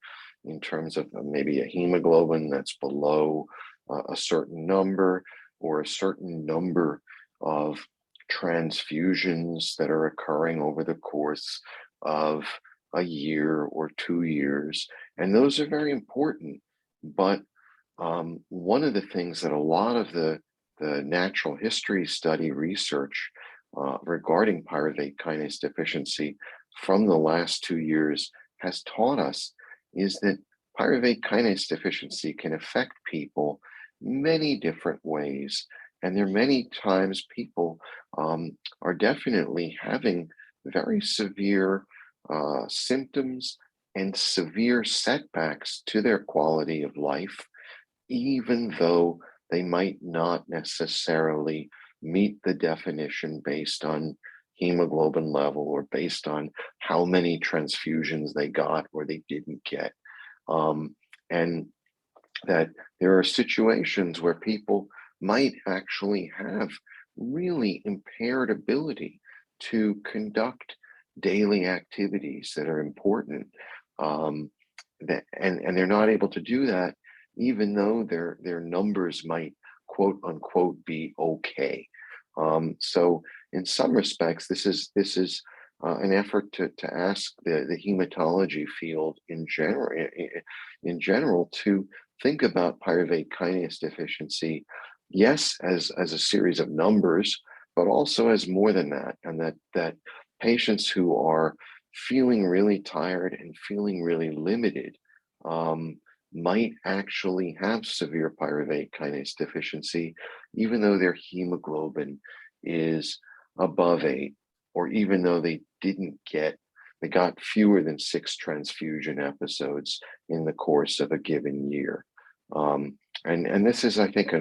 E: in terms of maybe a hemoglobin that's below a certain number, or a certain number of transfusions that are occurring over the course of a year or 2 years. And those are very important. But one of the things that a lot of the natural history study research regarding pyruvate kinase deficiency from the last 2 years has taught us is that pyruvate kinase deficiency can affect people many different ways. And there are many times people are definitely having very severe symptoms and severe setbacks to their quality of life, even though they might not necessarily meet the definition based on hemoglobin level or based on how many transfusions they got or they didn't get. And that there are situations where people might actually have really impaired ability to conduct daily activities that are important, and they're not able to do that, even though their numbers might quote unquote be okay. So in some respects, this is an effort to ask the hematology field in general to think about pyruvate kinase deficiency, yes, as a series of numbers, but also as more than that, and that patients who are feeling really tired and feeling really limited might actually have severe pyruvate kinase deficiency, even though their hemoglobin is above 8, or even though they got fewer than 6 transfusion episodes in the course of a given year. And this is, I think,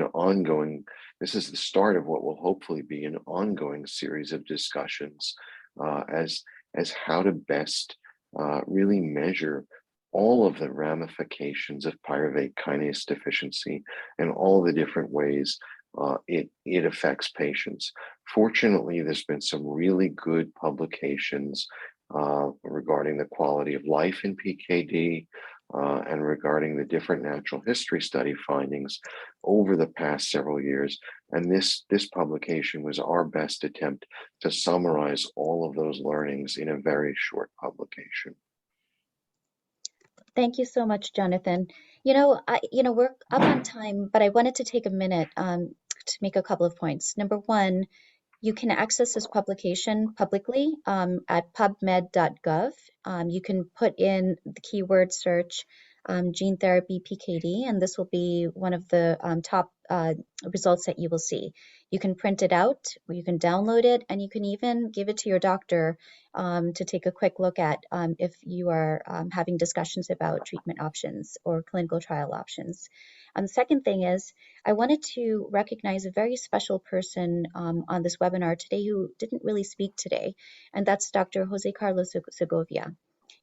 E: this is the start of what will hopefully be an ongoing series of discussions as how to best really measure all of the ramifications of pyruvate kinase deficiency and all the different ways it affects patients. Fortunately, there's been some really good publications regarding the quality of life in PKD and regarding the different natural history study findings over the past several years. And this publication was our best attempt to summarize all of those learnings in a very short publication.
A: Thank you so much, Jonathan. We're up on time, but I wanted to take a minute to make a couple of points. Number one, you can access this publication publicly at pubmed.gov. You can put in the keyword search gene therapy PKD, and this will be one of the top results that you will see. You can print it out, or you can download it, and you can even give it to your doctor to take a quick look at if you are having discussions about treatment options or clinical trial options. The second thing is, I wanted to recognize a very special person on this webinar today who didn't really speak today, and that's Dr. Jose Carlos Segovia.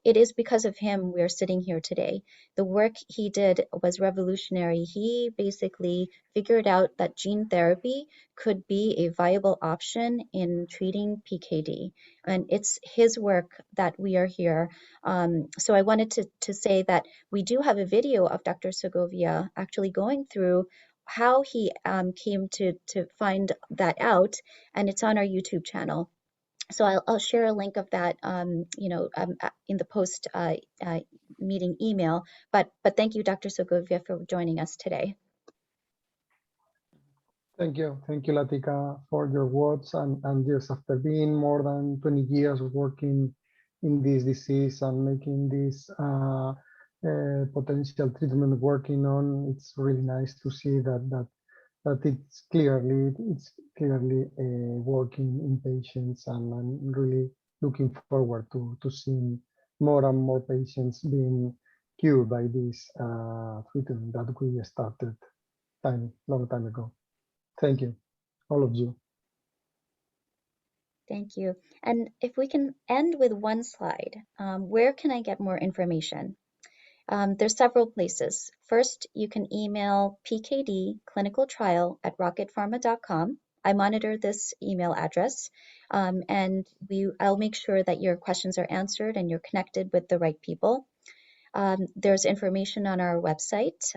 A: It is because of him we are sitting here today. The work he did was revolutionary. He basically figured out that gene therapy could be a viable option in treating PKD. And it's his work that we are here. So I wanted to say that we do have a video of Dr. Segovia actually going through how he came to find that out, and it's on our YouTube channel. So I'll share a link of that, in the post meeting email. But thank you, Dr. Segovia, for joining us today.
F: Thank you, Latika, for your words. And yes, after being more than 20 years working in this disease and making this potential treatment working on, it's really nice to see that it's clearly working in patients, and I'm really looking forward to seeing more and more patients being cured by this treatment that we started long time ago. Thank you, all of you.
A: Thank you. And if we can end with one slide, where can I get more information? There's several places. First, you can email pkdclinicaltrial@rocketpharma.com. I monitor this email address, and I'll make sure that your questions are answered and you're connected with the right people. There's information on our website,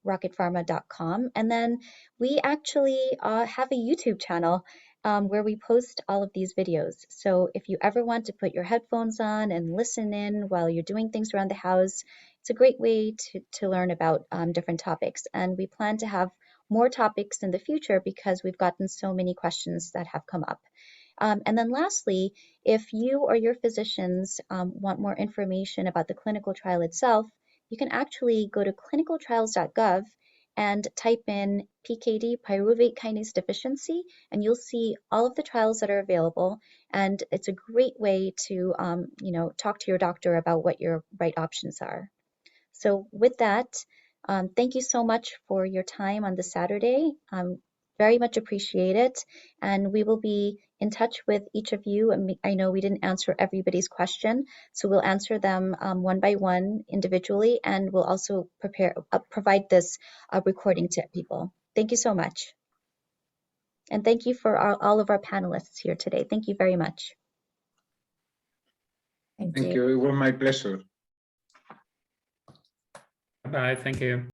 A: rocketpharma.com, and then we actually have a YouTube channel where we post all of these videos. So if you ever want to put your headphones on and listen in while you're doing things around the house, it's a great way to learn about different topics. And we plan to have more topics in the future because we've gotten so many questions that have come up. And then lastly, if you or your physicians want more information about the clinical trial itself, you can actually go to clinicaltrials.gov and type in PKD, pyruvate kinase deficiency, and you'll see all of the trials that are available. And it's a great way to talk to your doctor about what your right options are. So with that, thank you so much for your time on this Saturday. Very much appreciate it. And we will be in touch with each of you. And I know we didn't answer everybody's question, so we'll answer them one by one individually, and we'll also provide this recording to people. Thank you so much. And thank you for all of our panelists here today. Thank you very much.
C: Thank you. It was my pleasure.
D: Bye. Thank you.